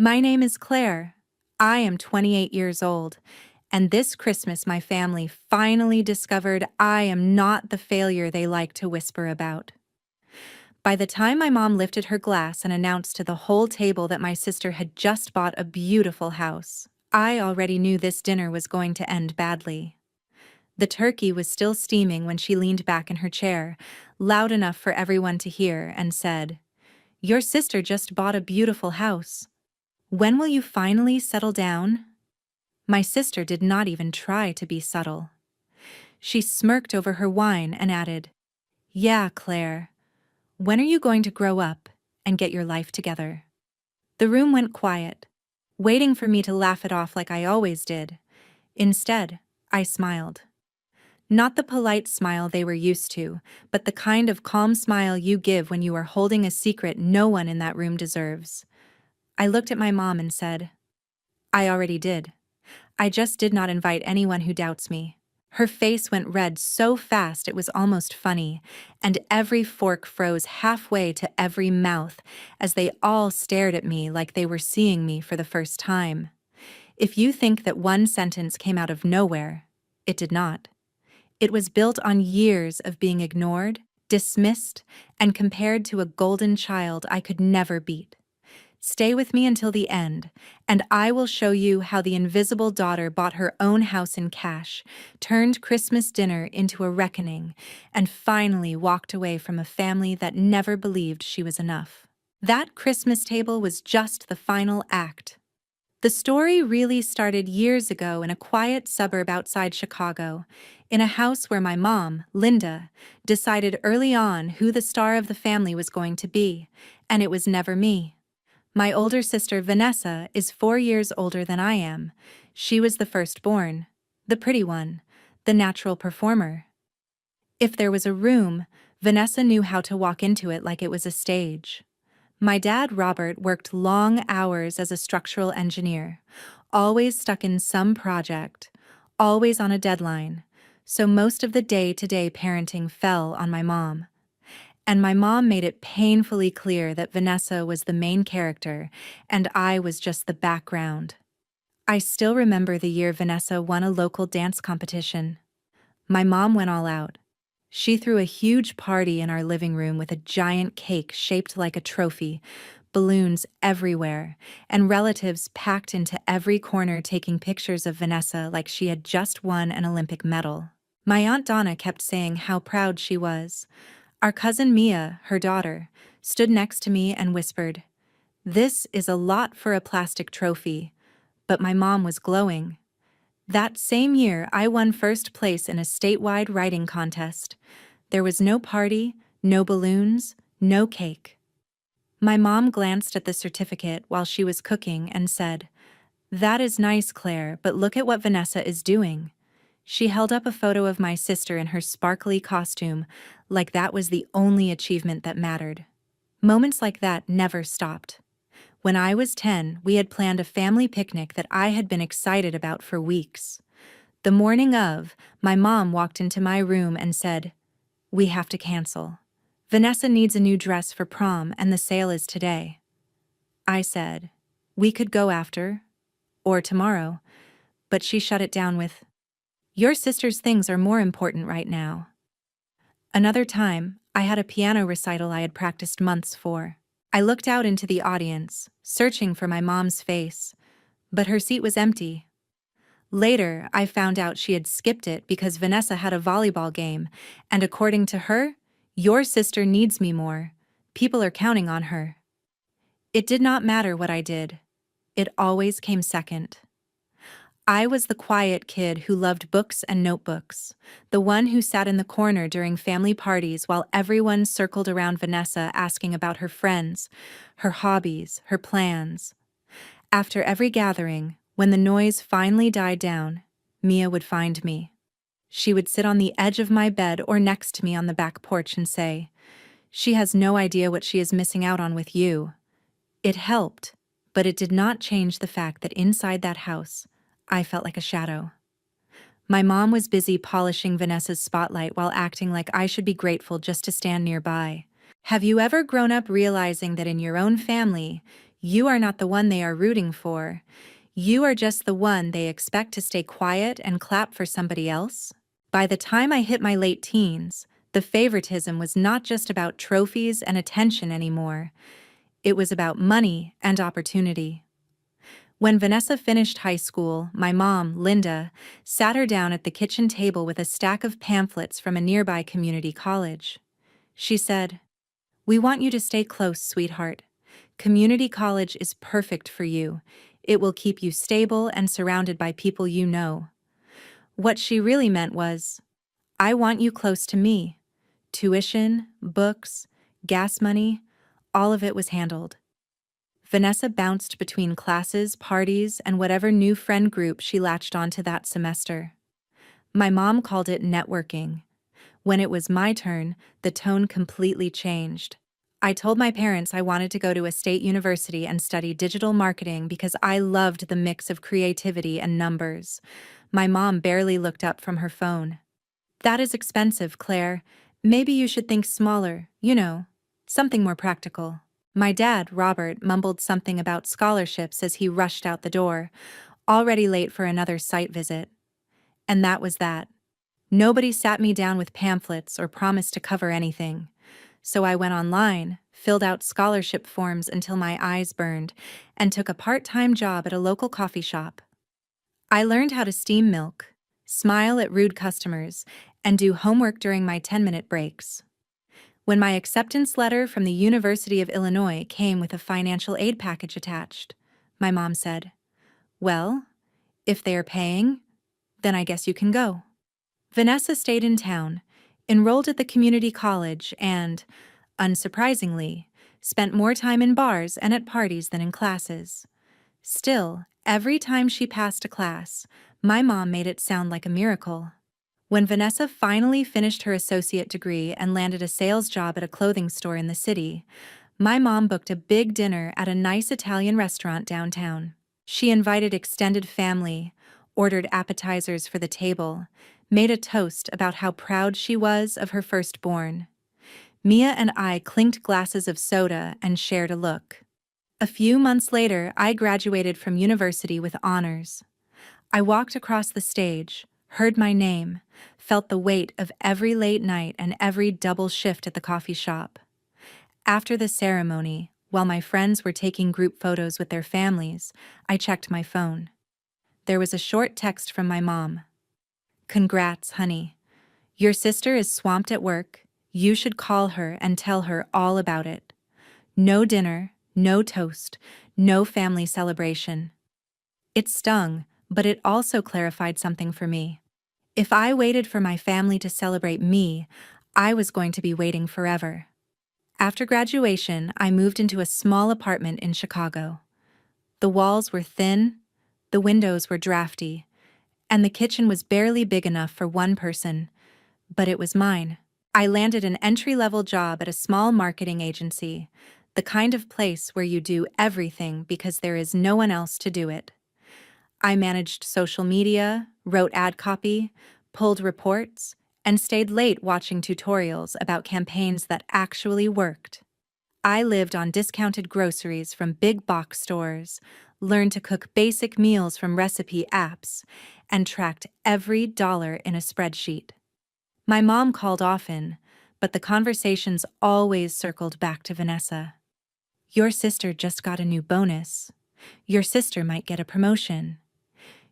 My name is Claire. I am 28 years old, and this Christmas my family finally discovered I am not the failure they like to whisper about. By the time my mom lifted her glass and announced to the whole table that my sister had just bought a beautiful house, I already knew this dinner was going to end badly. The turkey was still steaming when she leaned back in her chair, loud enough for everyone to hear, and said, "Your sister just bought a beautiful house. When will you finally settle down?" My sister did not even try to be subtle. She smirked over her wine and added, "Yeah, Claire. When are you going to grow up and get your life together?" The room went quiet, waiting for me to laugh it off like I always did. Instead, I smiled. Not the polite smile they were used to, but the kind of calm smile you give when you are holding a secret no one in that room deserves. I looked at my mom and said, "I already did. I just did not invite anyone who doubts me." Her face went red so fast it was almost funny, and every fork froze halfway to every mouth as they all stared at me like they were seeing me for the first time. If you think that one sentence came out of nowhere, it did not. It was built on years of being ignored, dismissed, and compared to a golden child I could never beat. Stay with me until the end, and I will show you how the invisible daughter bought her own house in cash, turned Christmas dinner into a reckoning, and finally walked away from a family that never believed she was enough. That Christmas table was just the final act. The story really started years ago in a quiet suburb outside Chicago, in a house where my mom, Linda, decided early on who the star of the family was going to be, and it was never me. My older sister, Vanessa, is 4 years older than I am. She was the firstborn, the pretty one, the natural performer. If there was a room, Vanessa knew how to walk into it like it was a stage. My dad, Robert, worked long hours as a structural engineer, always stuck in some project, always on a deadline, so most of the day-to-day parenting fell on my mom. And my mom made it painfully clear that Vanessa was the main character and I was just the background. I still remember the year Vanessa won a local dance competition. My mom went all out. She threw a huge party in our living room with a giant cake shaped like a trophy, balloons everywhere, and relatives packed into every corner taking pictures of Vanessa like she had just won an Olympic medal. My Aunt Donna kept saying how proud she was. Our cousin Mia, her daughter, stood next to me and whispered, "This is a lot for a plastic trophy," but my mom was glowing. That same year, I won first place in a statewide writing contest. There was no party, no balloons, no cake. My mom glanced at the certificate while she was cooking and said, "That is nice, Claire, but look at what Vanessa is doing." She held up a photo of my sister in her sparkly costume, like that was the only achievement that mattered. Moments like that never stopped. When I was 10, we had planned a family picnic that I had been excited about for weeks. The morning of, my mom walked into my room and said, "We have to cancel. Vanessa needs a new dress for prom and the sale is today." I said, "We could go after, or tomorrow," but she shut it down with, "Your sister's things are more important right now." Another time, I had a piano recital I had practiced months for. I looked out into the audience, searching for my mom's face, but her seat was empty. Later, I found out she had skipped it because Vanessa had a volleyball game, and according to her, "Your sister needs me more. People are counting on her." It did not matter what I did. It always came second. I was the quiet kid who loved books and notebooks, the one who sat in the corner during family parties while everyone circled around Vanessa asking about her friends, her hobbies, her plans. After every gathering, when the noise finally died down, Mia would find me. She would sit on the edge of my bed or next to me on the back porch and say, "She has no idea what she is missing out on with you." It helped, but it did not change the fact that inside that house, I felt like a shadow. My mom was busy polishing Vanessa's spotlight while acting like I should be grateful just to stand nearby. Have you ever grown up realizing that in your own family, You are not the one they are rooting for. You are just the one they expect to stay quiet and clap for somebody else. By the time I hit my late teens, the favoritism was not just about trophies and attention anymore. It was about money and opportunity. When Vanessa finished high school, my mom, Linda, sat her down at the kitchen table with a stack of pamphlets from a nearby community college. She said, "We want you to stay close, sweetheart. Community college is perfect for you. It will keep you stable and surrounded by people you know." What she really meant was, "I want you close to me." Tuition, books, gas money, all of it was handled. Vanessa bounced between classes, parties, and whatever new friend group she latched onto that semester. My mom called it networking. When it was my turn, the tone completely changed. I told my parents I wanted to go to a state university and study digital marketing because I loved the mix of creativity and numbers. My mom barely looked up from her phone. "That is expensive, Claire. Maybe you should think smaller, something more practical." My dad, Robert, mumbled something about scholarships as he rushed out the door, already late for another site visit. And that was that. Nobody sat me down with pamphlets or promised to cover anything. So I went online, filled out scholarship forms until my eyes burned, and took a part-time job at a local coffee shop. I learned how to steam milk, smile at rude customers, and do homework during my 10-minute breaks. When my acceptance letter from the University of Illinois came with a financial aid package attached, my mom said, "Well, if they are paying, then I guess you can go." Vanessa stayed in town, enrolled at the community college, and, unsurprisingly, spent more time in bars and at parties than in classes. Still, every time she passed a class, my mom made it sound like a miracle. When Vanessa finally finished her associate degree and landed a sales job at a clothing store in the city, my mom booked a big dinner at a nice Italian restaurant downtown. She invited extended family, ordered appetizers for the table, made a toast about how proud she was of her firstborn. Mia and I clinked glasses of soda and shared a look. A few months later, I graduated from university with honors. I walked across the stage, heard my name, felt the weight of every late night and every double shift at the coffee shop. After the ceremony, while my friends were taking group photos with their families, I checked my phone. There was a short text from my mom. "Congrats, honey. Your sister is swamped at work. You should call her and tell her all about it. No dinner, no toast, no family celebration." It stung, but it also clarified something for me. If I waited for my family to celebrate me, I was going to be waiting forever. After graduation, I moved into a small apartment in Chicago. The walls were thin, the windows were drafty, and the kitchen was barely big enough for one person, but it was mine. I landed an entry-level job at a small marketing agency, the kind of place where you do everything because there is no one else to do it. I managed social media, wrote ad copy, pulled reports, and stayed late watching tutorials about campaigns that actually worked. I lived on discounted groceries from big box stores, learned to cook basic meals from recipe apps, and tracked every dollar in a spreadsheet. My mom called often, but the conversations always circled back to Vanessa. "Your sister just got a new bonus. Your sister might get a promotion.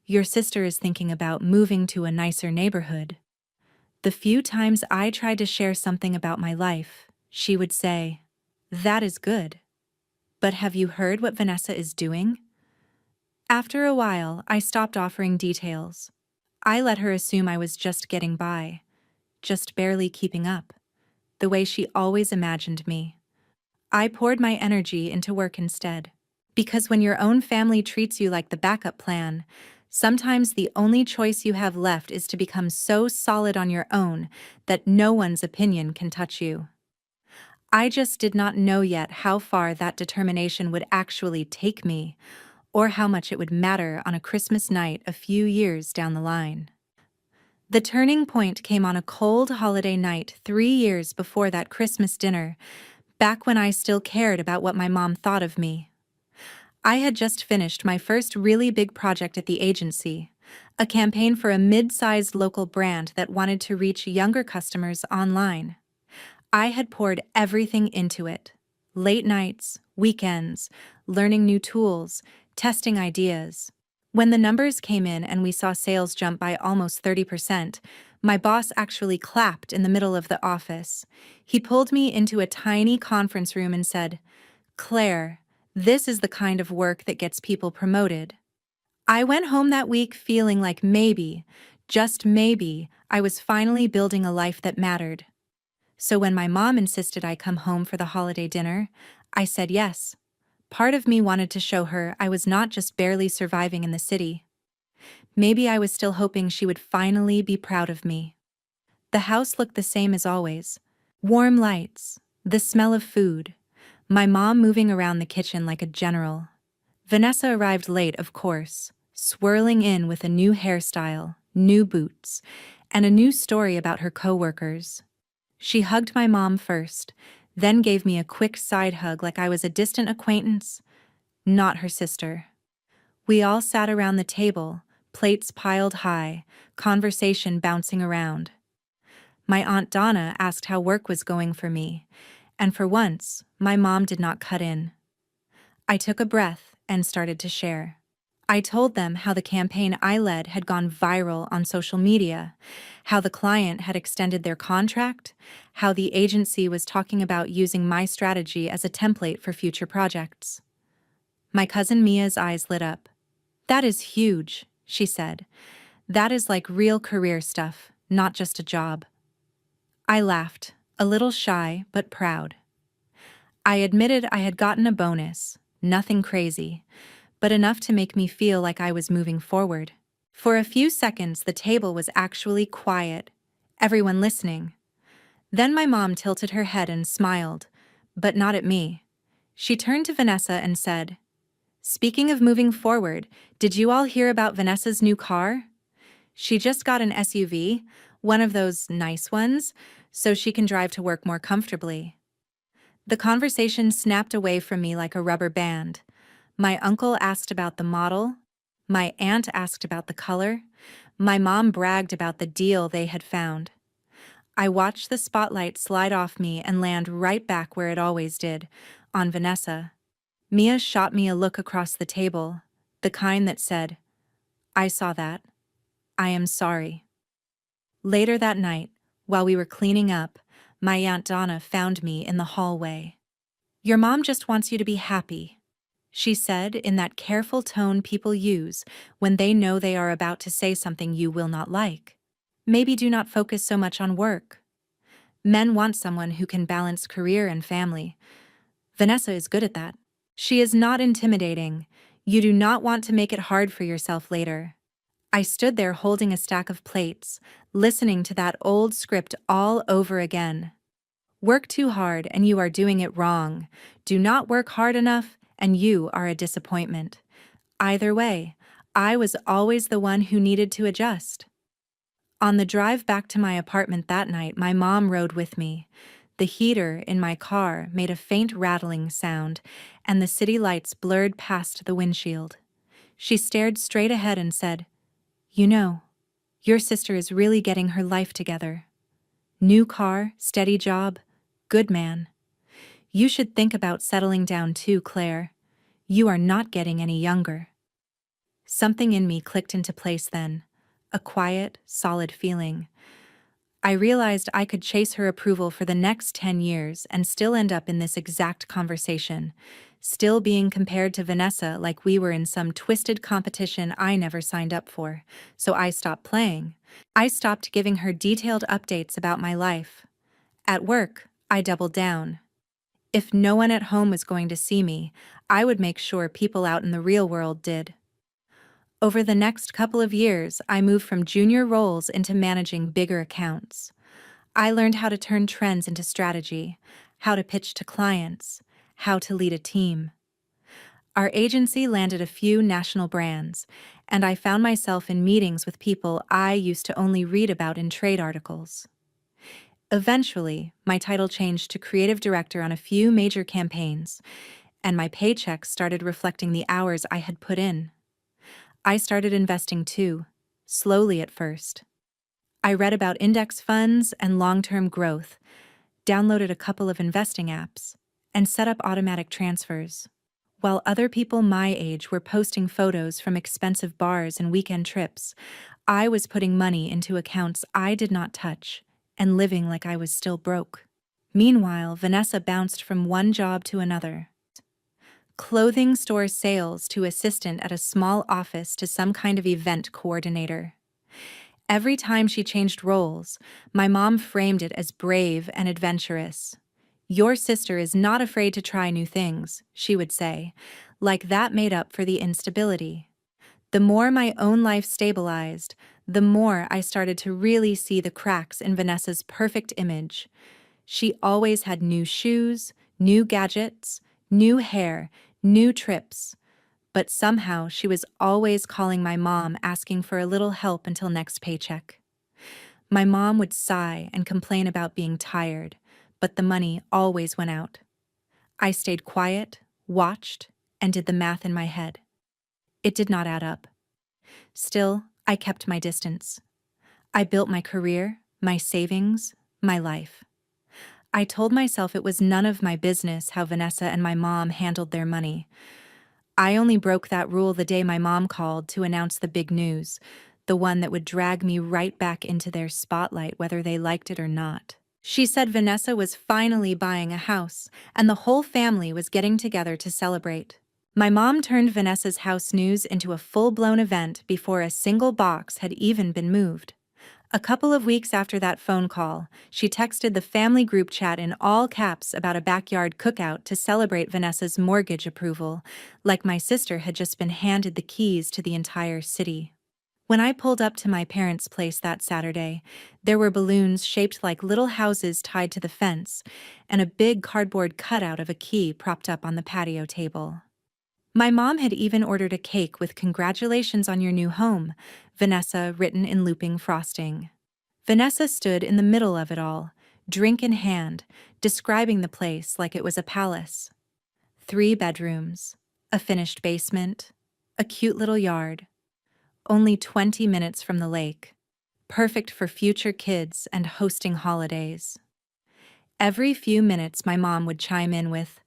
Your sister is thinking about moving to a nicer neighborhood." The few times I tried to share something about my life, she would say, "That is good. But have you heard what Vanessa is doing?" After a while, I stopped offering details. I let her assume I was just getting by, just barely keeping up, the way she always imagined me. I poured my energy into work instead. Because when your own family treats you like the backup plan, sometimes the only choice you have left is to become so solid on your own that no one's opinion can touch you. I just did not know yet how far that determination would actually take me, or how much it would matter on a Christmas night a few years down the line. The turning point came on a cold holiday night 3 years before that Christmas dinner, back when I still cared about what my mom thought of me. I had just finished my first really big project at the agency, a campaign for a mid-sized local brand that wanted to reach younger customers online. I had poured everything into it. Late nights, weekends, learning new tools, testing ideas. When the numbers came in and we saw sales jump by almost 30%, my boss actually clapped in the middle of the office. He pulled me into a tiny conference room and said, "Claire, this is the kind of work that gets people promoted." I went home that week feeling like maybe, just maybe, I was finally building a life that mattered. So when my mom insisted I come home for the holiday dinner, I said yes. Part of me wanted to show her I was not just barely surviving in the city. Maybe I was still hoping she would finally be proud of me. The house looked the same as always. Warm lights, the smell of food, my mom moving around the kitchen like a general. Vanessa arrived late, of course, swirling in with a new hairstyle, new boots, and a new story about her coworkers. She hugged my mom first, then gave me a quick side hug like I was a distant acquaintance, not her sister. We all sat around the table, plates piled high, conversation bouncing around. My Aunt Donna asked how work was going for me, and for once, my mom did not cut in. I took a breath and started to share. I told them how the campaign I led had gone viral on social media, how the client had extended their contract, how the agency was talking about using my strategy as a template for future projects. My cousin Mia's eyes lit up. "That is huge," she said. "That is like real career stuff, not just a job." I laughed, a little shy but proud. I admitted I had gotten a bonus, nothing crazy, but enough to make me feel like I was moving forward. For a few seconds, the table was actually quiet, everyone listening. Then my mom tilted her head and smiled, but not at me. She turned to Vanessa and said, "Speaking of moving forward, did you all hear about Vanessa's new car? She just got an SUV, one of those nice ones, so she can drive to work more comfortably." The conversation snapped away from me like a rubber band. My uncle asked about the model. My aunt asked about the color. My mom bragged about the deal they had found. I watched the spotlight slide off me and land right back where it always did, on Vanessa. Mia shot me a look across the table, the kind that said, "I saw that. I am sorry." Later that night, while we were cleaning up, my Aunt Donna found me in the hallway. "Your mom just wants you to be happy," she said in that careful tone people use when they know they are about to say something you will not like. "Maybe do not focus so much on work. Men want someone who can balance career and family. Vanessa is good at that. She is not intimidating. You do not want to make it hard for yourself later." I stood there holding a stack of plates, listening to that old script all over again. Work too hard and you are doing it wrong. Do not work hard enough and you are a disappointment. Either way, I was always the one who needed to adjust. On the drive back to my apartment that night, my mom rode with me. The heater in my car made a faint rattling sound, and the city lights blurred past the windshield. She stared straight ahead and said, "You know, your sister is really getting her life together. New car, steady job, good man. You should think about settling down too, Claire. You are not getting any younger." Something in me clicked into place then, a quiet, solid feeling. I realized I could chase her approval for the next 10 years and still end up in this exact conversation, still being compared to Vanessa like we were in some twisted competition I never signed up for, so I stopped playing. I stopped giving her detailed updates about my life. At work, I doubled down. If no one at home was going to see me, I would make sure people out in the real world did. Over the next couple of years, I moved from junior roles into managing bigger accounts. I learned how to turn trends into strategy, how to pitch to clients, how to lead a team. Our agency landed a few national brands, and I found myself in meetings with people I used to only read about in trade articles. Eventually, my title changed to creative director on a few major campaigns, and my paycheck started reflecting the hours I had put in. I started investing too, slowly at first. I read about index funds and long-term growth, downloaded a couple of investing apps, and set up automatic transfers. While other people my age were posting photos from expensive bars and weekend trips, I was putting money into accounts I did not touch and living like I was still broke. Meanwhile, Vanessa bounced from one job to another. Clothing store sales to assistant at a small office to some kind of event coordinator. Every time she changed roles, my mom framed it as brave and adventurous. "Your sister is not afraid to try new things," she would say, like that made up for the instability. The more my own life stabilized, the more I started to really see the cracks in Vanessa's perfect image. She always had new shoes, new gadgets, new hair, new trips. But somehow she was always calling my mom asking for a little help until next paycheck. My mom would sigh and complain about being tired, but the money always went out. I stayed quiet, watched, and did the math in my head. It did not add up. Still, I kept my distance. I built my career, my savings, my life. I told myself it was none of my business how Vanessa and my mom handled their money. I only broke that rule the day my mom called to announce the big news, the one that would drag me right back into their spotlight whether they liked it or not. She said Vanessa was finally buying a house, and the whole family was getting together to celebrate. My mom turned Vanessa's house news into a full-blown event before a single box had even been moved. A couple of weeks after that phone call, she texted the family group chat in all caps about a backyard cookout to celebrate Vanessa's mortgage approval, like my sister had just been handed the keys to the entire city. When I pulled up to my parents' place that Saturday, there were balloons shaped like little houses tied to the fence, and a big cardboard cutout of a key propped up on the patio table. My mom had even ordered a cake with "Congratulations on your new home," Vanessa written in looping frosting. Vanessa stood in the middle of it all, drink in hand, describing the place like it was a palace. 3 bedrooms, a finished basement, a cute little yard. Only 20 minutes from the lake. Perfect for future kids and hosting holidays. Every few minutes my mom would chime in with,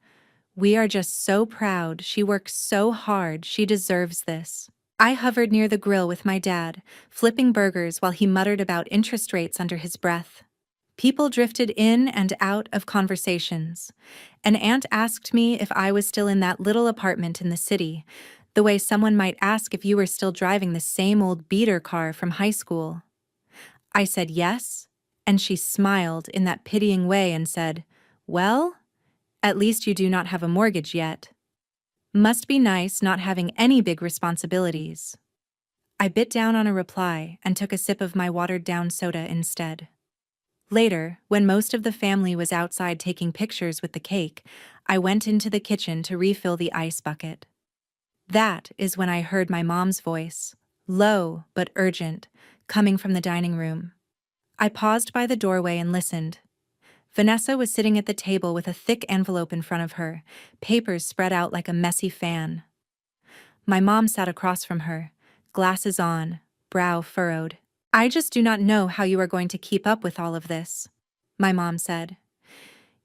"We are just so proud, she works so hard, she deserves this." I hovered near the grill with my dad, flipping burgers while he muttered about interest rates under his breath. People drifted in and out of conversations. An aunt asked me if I was still in that little apartment in the city, the way someone might ask if you were still driving the same old beater car from high school. I said yes, and she smiled in that pitying way and said, "Well, at least you do not have a mortgage yet. Must be nice not having any big responsibilities." I bit down on a reply and took a sip of my watered-down soda instead. Later, when most of the family was outside taking pictures with the cake, I went into the kitchen to refill the ice bucket. That is when I heard my mom's voice, low but urgent, coming from the dining room. I paused by the doorway and listened. Vanessa was sitting at the table with a thick envelope in front of her, papers spread out like a messy fan. My mom sat across from her, glasses on, brow furrowed. "I just do not know how you are going to keep up with all of this," my mom said.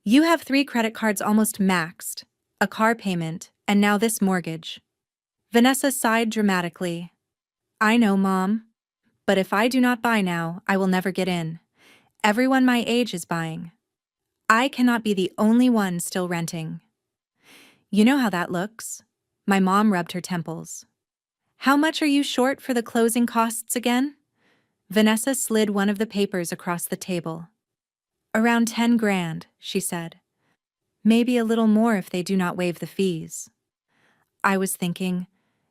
"You have 3 credit cards almost maxed, a car payment, and now this mortgage." Vanessa sighed dramatically. "I know, Mom. But if I do not buy now, I will never get in. Everyone my age is buying. I cannot be the only one still renting." "You know how that looks." My mom rubbed her temples. "How much are you short for the closing costs again?" Vanessa slid one of the papers across the table. "Around 10 grand, she said. "Maybe a little more if they do not waive the fees." I was thinking,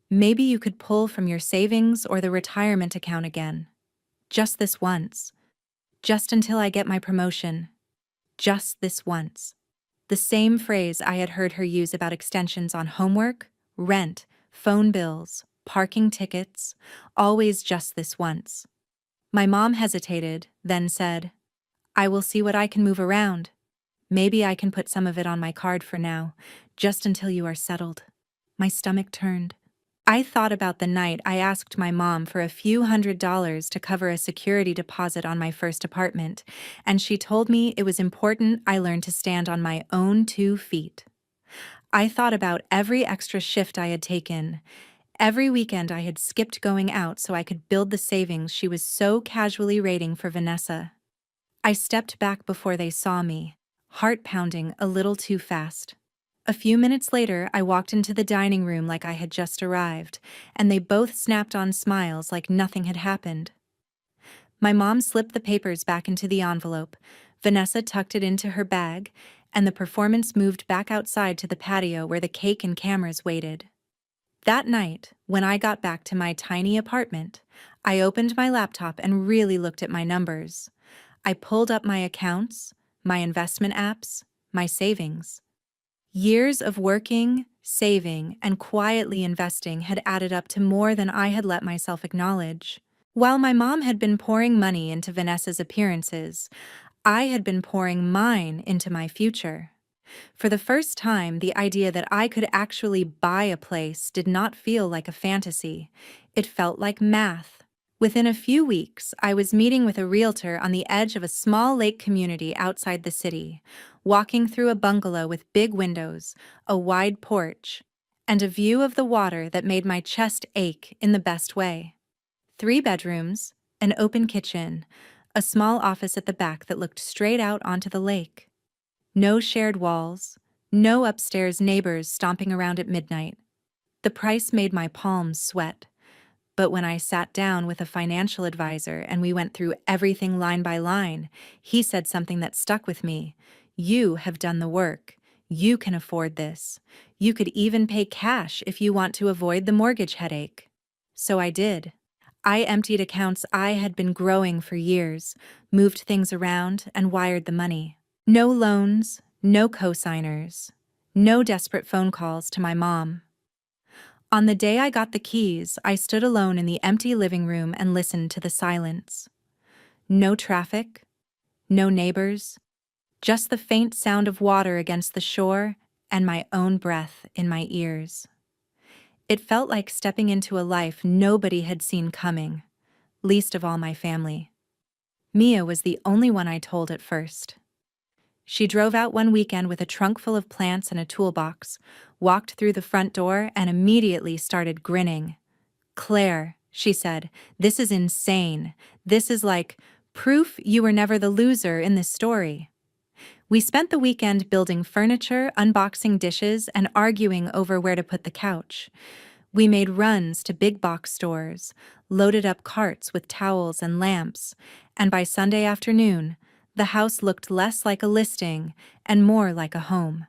maybe you could pull from your savings or the retirement account again. Just this once. Just until I get my promotion. Just this once. The same phrase I had heard her use about extensions on homework, rent, phone bills, parking tickets, always just this once. My mom hesitated, then said, "I will see what I can move around." Maybe I can put some of it on my card for now, just until you are settled." My stomach turned. I thought about the night I asked my mom for a few $100s to cover a security deposit on my first apartment, and she told me it was important I learn to stand on my own 2 feet. I thought about every extra shift I had taken, every weekend I had skipped going out so I could build the savings she was so casually rating for Vanessa. I stepped back before they saw me, heart pounding a little too fast. A few minutes later, I walked into the dining room like I had just arrived, and they both snapped on smiles like nothing had happened. My mom slipped the papers back into the envelope, Vanessa tucked it into her bag, and the performance moved back outside to the patio where the cake and cameras waited. That night, when I got back to my tiny apartment, I opened my laptop and really looked at my numbers. I pulled up my accounts, my investment apps, my savings. Years of working, saving, and quietly investing had added up to more than I had let myself acknowledge. While my mom had been pouring money into Vanessa's appearances, I had been pouring mine into my future. For the first time, the idea that I could actually buy a place did not feel like a fantasy. It felt like math. Within a few weeks, I was meeting with a realtor on the edge of a small lake community outside the city, walking through a bungalow with big windows, a wide porch, and a view of the water that made my chest ache in the best way. 3 bedrooms, an open kitchen, a small office at the back that looked straight out onto the lake. No shared walls, no upstairs neighbors stomping around at midnight. The price made my palms sweat. But when I sat down with a financial advisor and we went through everything line by line, he said something that stuck with me. "You have done the work. You can afford this. You could even pay cash if you want to avoid the mortgage headache." So I did. I emptied accounts I had been growing for years, moved things around, and wired the money. No loans, no cosigners, no desperate phone calls to my mom. On the day I got the keys, I stood alone in the empty living room and listened to the silence. No traffic, no neighbors, just the faint sound of water against the shore and my own breath in my ears. It felt like stepping into a life nobody had seen coming, least of all my family. Mia was the only one I told at first. She drove out one weekend with a trunk full of plants and a toolbox, walked through the front door, and immediately started grinning. "Claire," she said, "this is insane. This is like proof you were never the loser in this story." We spent the weekend building furniture, unboxing dishes, and arguing over where to put the couch. We made runs to big box stores, loaded up carts with towels and lamps, and by Sunday afternoon, the house looked less like a listing and more like a home.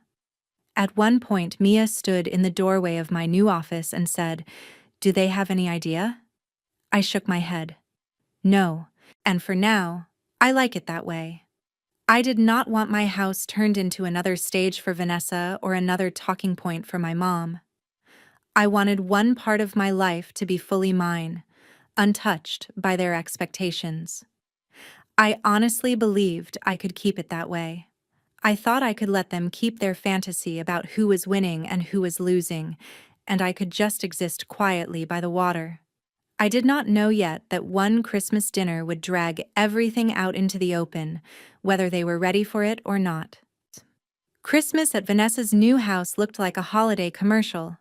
At one point, Mia stood in the doorway of my new office and said, "Do they have any idea?" I shook my head. No, and for now, I like it that way. I did not want my house turned into another stage for Vanessa or another talking point for my mom. I wanted one part of my life to be fully mine, untouched by their expectations. I honestly believed I could keep it that way. I thought I could let them keep their fantasy about who was winning and who was losing, and I could just exist quietly by the water. I did not know yet that one Christmas dinner would drag everything out into the open, whether they were ready for it or not. Christmas at Vanessa's new house looked like a holiday commercial.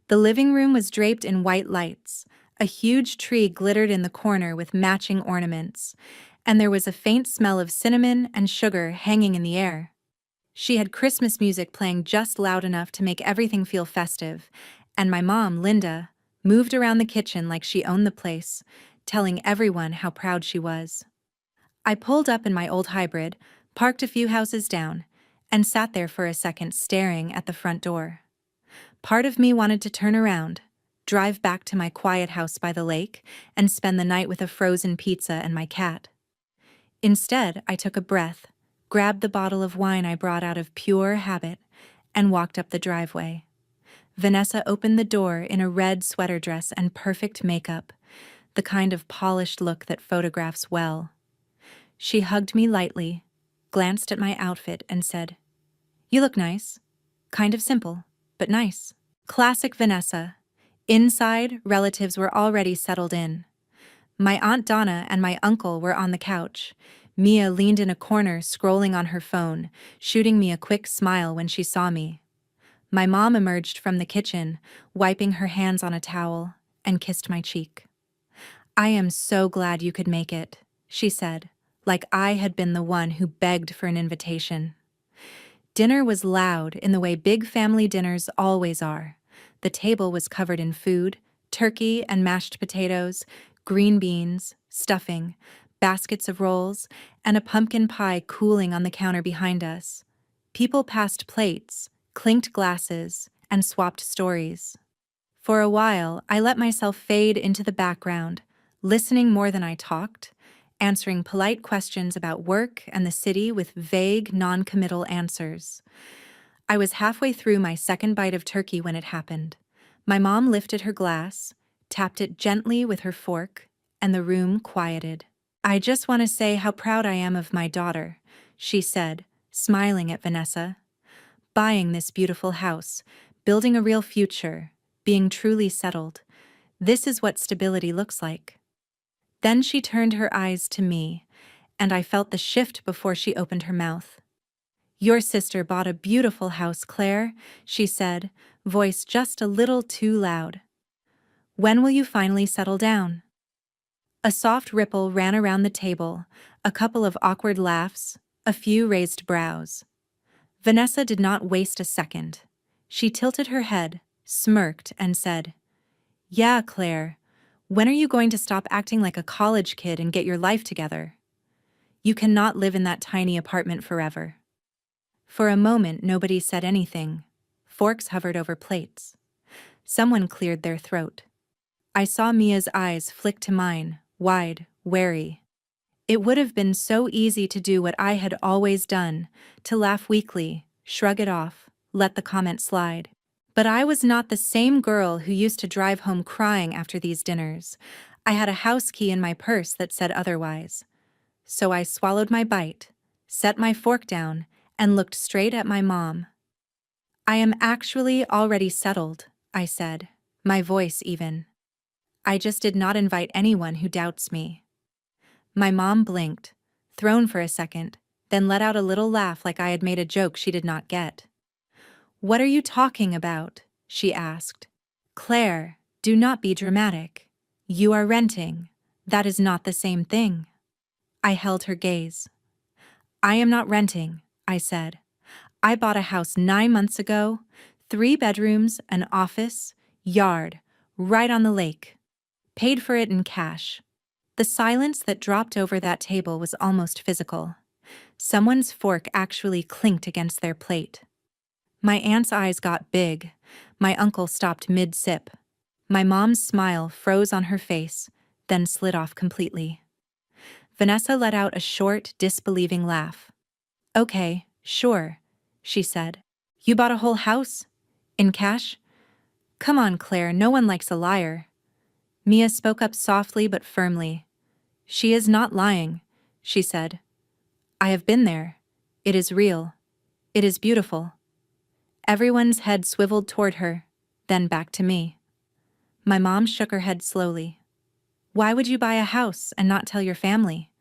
The living room was draped in white lights, a huge tree glittered in the corner with matching ornaments, and there was a faint smell of cinnamon and sugar hanging in the air. She had Christmas music playing just loud enough to make everything feel festive, and my mom, Linda, moved around the kitchen like she owned the place, telling everyone how proud she was. I pulled up in my old hybrid, parked a few houses down, and sat there for a second staring at the front door. Part of me wanted to turn around, drive back to my quiet house by the lake, and spend the night with a frozen pizza and my cat. Instead, I took a breath, grabbed the bottle of wine I brought out of pure habit, and walked up the driveway. Vanessa opened the door in a red sweater dress and perfect makeup, the kind of polished look that photographs well. She hugged me lightly, glanced at my outfit, and said, "You look nice. Kind of simple, but nice." Classic Vanessa. Inside, relatives were already settled in. My Aunt Donna and my uncle were on the couch. Mia leaned in a corner, scrolling on her phone, shooting me a quick smile when she saw me. My mom emerged from the kitchen, wiping her hands on a towel, and kissed my cheek. "I am so glad you could make it," she said, like I had been the one who begged for an invitation. Dinner was loud in the way big family dinners always are. The table was covered in food, turkey and mashed potatoes, green beans, stuffing, baskets of rolls, and a pumpkin pie cooling on the counter behind us. People passed plates, clinked glasses, and swapped stories. For a while, I let myself fade into the background, listening more than I talked, answering polite questions about work and the city with vague, non-committal answers. I was halfway through my second bite of turkey when it happened. My mom lifted her glass, tapped it gently with her fork, and the room quieted. "I just want to say how proud I am of my daughter," she said, smiling at Vanessa. "Buying this beautiful house, building a real future, being truly settled. This is what stability looks like." Then she turned her eyes to me, and I felt the shift before she opened her mouth. "Your sister bought a beautiful house, Claire," she said, voice just a little too loud. "When will you finally settle down?" A soft ripple ran around the table, a couple of awkward laughs, a few raised brows. Vanessa did not waste a second. She tilted her head, smirked, and said, "Yeah, Claire, when are you going to stop acting like a college kid and get your life together? You cannot live in that tiny apartment forever." For a moment, nobody said anything. Forks hovered over plates. Someone cleared their throat. I saw Mia's eyes flick to mine, wide, wary. It would have been so easy to do what I had always done, to laugh weakly, shrug it off, let the comment slide. But I was not the same girl who used to drive home crying after these dinners. I had a house key in my purse that said otherwise. So I swallowed my bite, set my fork down, and looked straight at my mom. "I am actually already settled," I said, my voice even. "I just did not invite anyone who doubts me." My mom blinked, thrown for a second, then let out a little laugh like I had made a joke she did not get. "What are you talking about?" she asked. "Claire, do not be dramatic. You are renting. That is not the same thing." I held her gaze. "I am not renting," I said. "I bought a house 9 months ago, 3 bedrooms, an office, yard, right on the lake. Paid for it in cash." The silence that dropped over that table was almost physical. Someone's fork actually clinked against their plate. My aunt's eyes got big. My uncle stopped mid-sip. My mom's smile froze on her face, then slid off completely. Vanessa let out a short, disbelieving laugh. "Okay, sure," she said. "You bought a whole house? In cash? Come on, Claire, no one likes a liar." Mia spoke up softly but firmly. "She is not lying," she said. "I have been there. It is real. It is beautiful." Everyone's head swiveled toward her, then back to me. My mom shook her head slowly. "Why would you buy a house and not tell your family?"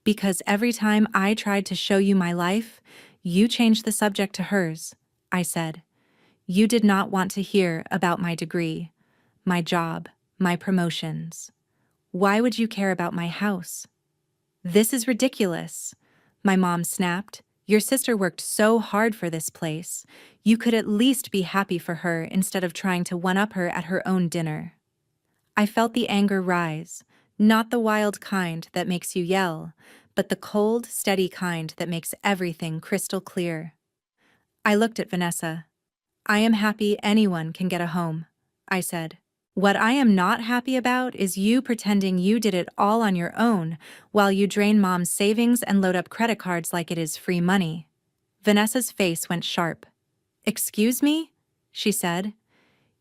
"Because every time I tried to show you my life, you changed the subject to hers," I said. "You did not want to hear about my degree, my job, my promotions. Why would you care about my house?" "This is ridiculous," my mom snapped. "Your sister worked so hard for this place. You could at least be happy for her instead of trying to one-up her at her own dinner." I felt the anger rise, not the wild kind that makes you yell, but the cold, steady kind that makes everything crystal clear. I looked at Vanessa. "I am happy anyone can get a home," I said. "What I am not happy about is you pretending you did it all on your own while you drain mom's savings and load up credit cards like it is free money." Vanessa's face went sharp. "Excuse me?" she said.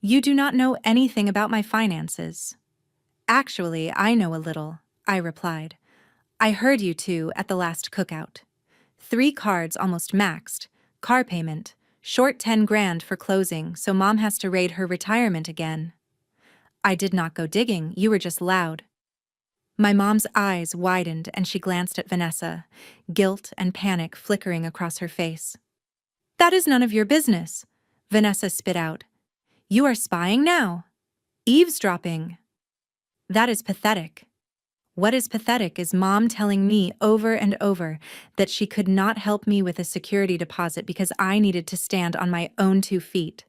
"You do not know anything about my finances." "Actually, I know a little," I replied. "I heard you two at the last cookout. 3 cards almost maxed, car payment, short 10 grand for closing, so mom has to raid her retirement again. I did not go digging, you were just loud. My mom's eyes widened and she glanced at Vanessa, guilt and panic flickering across her face. That is none of your business, Vanessa spit out. You are spying now. Eavesdropping. That is pathetic. What is pathetic is mom telling me over and over that she could not help me with a security deposit because I needed to stand on my own 2 feet,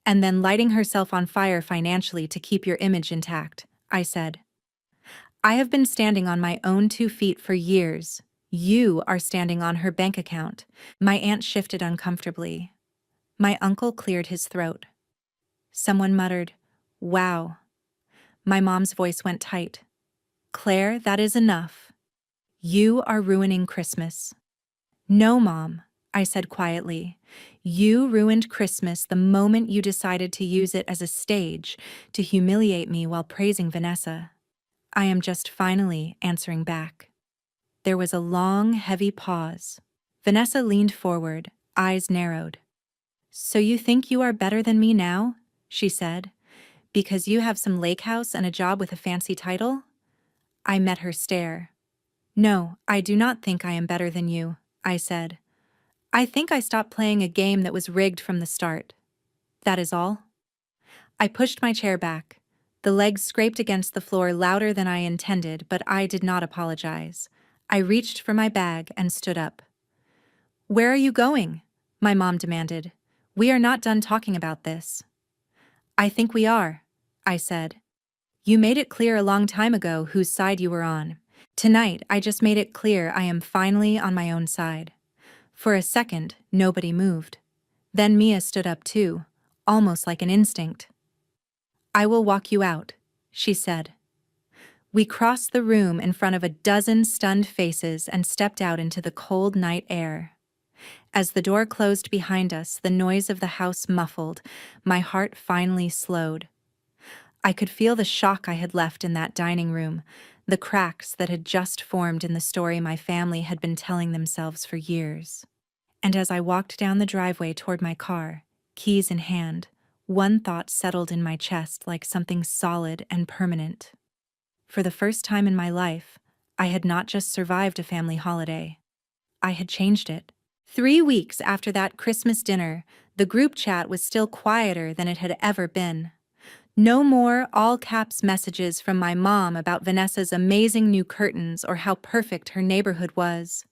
and then lighting herself on fire financially to keep your image intact, I said. I have been standing on my own 2 feet for years. You are standing on her bank account. My aunt shifted uncomfortably. My uncle cleared his throat. Someone muttered, "Wow." My mom's voice went tight. Claire, that is enough. You are ruining Christmas. No, Mom, I said quietly. You ruined Christmas the moment you decided to use it as a stage to humiliate me while praising Vanessa. I am just finally answering back. There was a long, heavy pause. Vanessa leaned forward, eyes narrowed. So you think you are better than me now? She said. Because you have some lake house and a job with a fancy title? I met her stare. No, I do not think I am better than you, I said. I think I stopped playing a game that was rigged from the start. That is all. I pushed my chair back. The legs scraped against the floor louder than I intended, but I did not apologize. I reached for my bag and stood up. Where are you going? My mom demanded. We are not done talking about this. I think we are, I said. You made it clear a long time ago whose side you were on. Tonight, I just made it clear I am finally on my own side. For a second, nobody moved. Then Mia stood up too, almost like an instinct. I will walk you out, she said. We crossed the room in front of a dozen stunned faces and stepped out into the cold night air. As the door closed behind us, the noise of the house muffled, my heart finally slowed. I could feel the shock I had left in that dining room, the cracks that had just formed in the story my family had been telling themselves for years. And as I walked down the driveway toward my car, keys in hand, one thought settled in my chest like something solid and permanent. For the first time in my life, I had not just survived a family holiday. I had changed it. 3 weeks after that Christmas dinner, the group chat was still quieter than it had ever been. No more all-caps messages from my mom about Vanessa's amazing new curtains or how perfect her neighborhood was.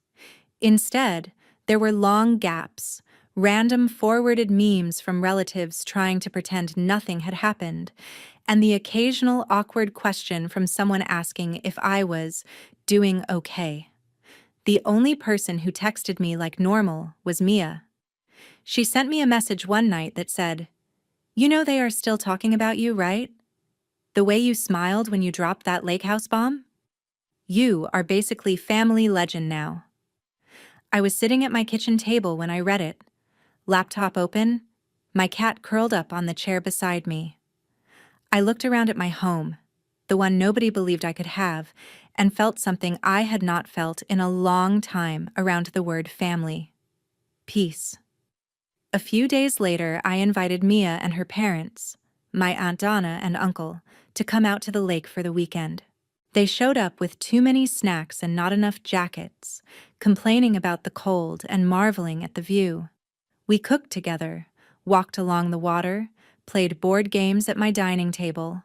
Instead, there were long gaps, random forwarded memes from relatives trying to pretend nothing had happened, and the occasional awkward question from someone asking if I was doing okay. The only person who texted me like normal was Mia. She sent me a message one night that said, "You know they are still talking about you, right? The way you smiled when you dropped that lake house bomb? You are basically family legend now." I was sitting at my kitchen table when I read it. Laptop open, my cat curled up on the chair beside me. I looked around at my home, the one nobody believed I could have, and felt something I had not felt in a long time around the word family. Peace. A few days later, I invited Mia and her parents, my Aunt Donna and uncle, to come out to the lake for the weekend. They showed up with too many snacks and not enough jackets, complaining about the cold and marveling at the view. We cooked together, walked along the water, played board games at my dining table.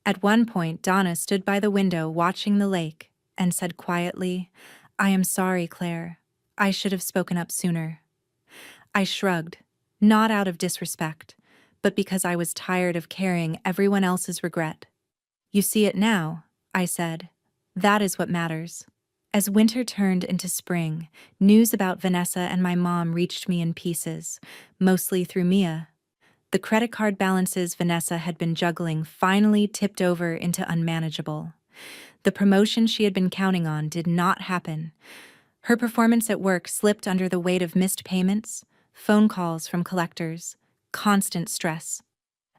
At one point, Donna stood by the window watching the lake and said quietly, "I am sorry, Claire. I should have spoken up sooner." I shrugged, not out of disrespect, but because I was tired of carrying everyone else's regret. "You see it now," I said. "That is what matters." As winter turned into spring, news about Vanessa and my mom reached me in pieces, mostly through Mia. The credit card balances Vanessa had been juggling finally tipped over into unmanageable. The promotion she had been counting on did not happen. Her performance at work slipped under the weight of missed payments, phone calls from collectors, constant stress.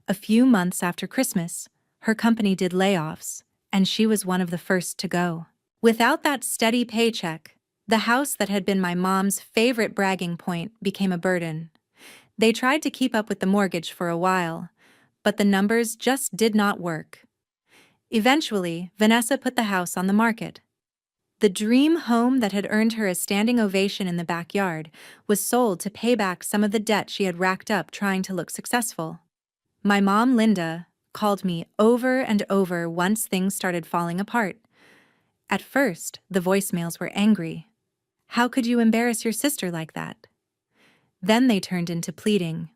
A few months after Christmas, her company did layoffs, and she was one of the first to go. Without that steady paycheck, The house that had been my mom's favorite bragging point became a burden. They tried to keep up with the mortgage for a while, but the numbers just did not work. Eventually, Vanessa put the house on the market. The dream home that had earned her a standing ovation in the backyard was sold to pay back some of the debt she had racked up trying to look successful. My mom, Linda, called me over and over once things started falling apart. At first, the voicemails were angry. How could you embarrass your sister like that? Then they turned into pleading.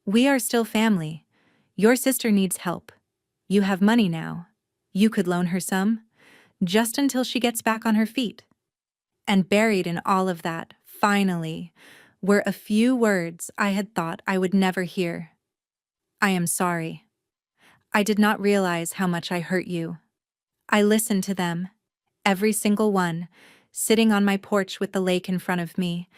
We are still family. Your sister needs help. You have money now. You could loan her some, just until she gets back on her feet. And buried in all of that, finally, were a few words I had thought I would never hear. I am sorry. I did not realize how much I hurt you. I listened to them, every single one, sitting on my porch with the lake in front of me,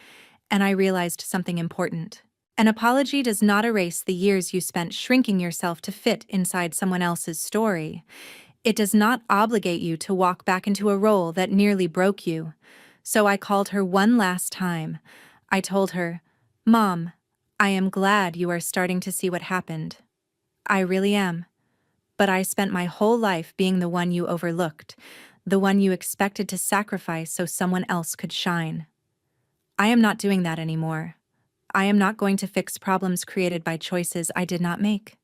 and I realized something important. An apology does not erase the years you spent shrinking yourself to fit inside someone else's story. It does not obligate you to walk back into a role that nearly broke you. So I called her one last time. I told her, Mom, I am glad you are starting to see what happened. I really am. But I spent my whole life being the one you overlooked, the one you expected to sacrifice so someone else could shine. I am not doing that anymore. I am not going to fix problems created by choices I did not make.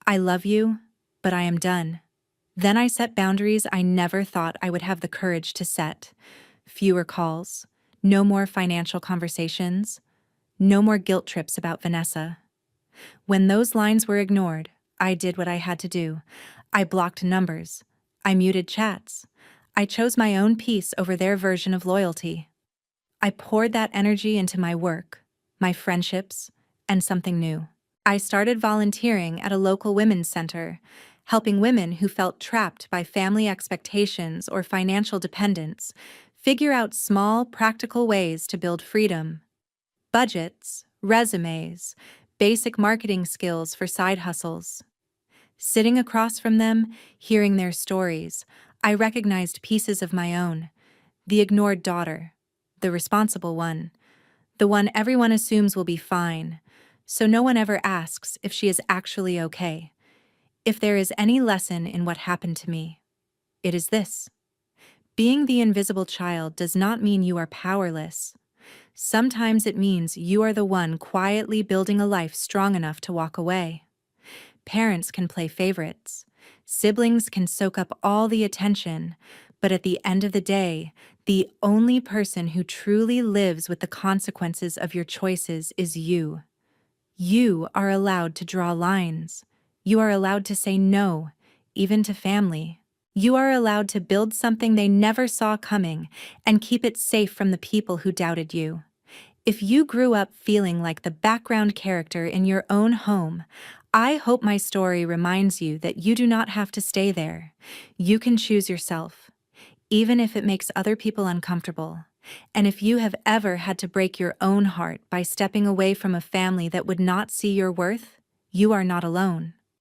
I love you, but I am done. Then I set boundaries I never thought I would have the courage to set. Fewer calls, no more financial conversations, no more guilt trips about Vanessa. When those lines were ignored, I did what I had to do. I blocked numbers. I muted chats. I chose my own peace over their version of loyalty. I poured that energy into my work, my friendships, and something new. I started volunteering at a local women's center, helping women who felt trapped by family expectations or financial dependence figure out small, practical ways to build freedom. Budgets, resumes, basic marketing skills for side hustles. Sitting across from them, hearing their stories, I recognized pieces of my own. The ignored daughter, the responsible one, the one everyone assumes will be fine, so no one ever asks if she is actually okay. If there is any lesson in what happened to me, it is this. Being the invisible child does not mean you are powerless. Sometimes it means you are the one quietly building a life strong enough to walk away. Parents can play favorites. Siblings can soak up all the attention, but at the end of the day, the only person who truly lives with the consequences of your choices is you. You are allowed to draw lines. You are allowed to say no, even to family. You are allowed to build something they never saw coming and keep it safe from the people who doubted you. If you grew up feeling like the background character in your own home, I hope my story reminds you that you do not have to stay there. You can choose yourself, even if it makes other people uncomfortable. And if you have ever had to break your own heart by stepping away from a family that would not see your worth, you are not alone.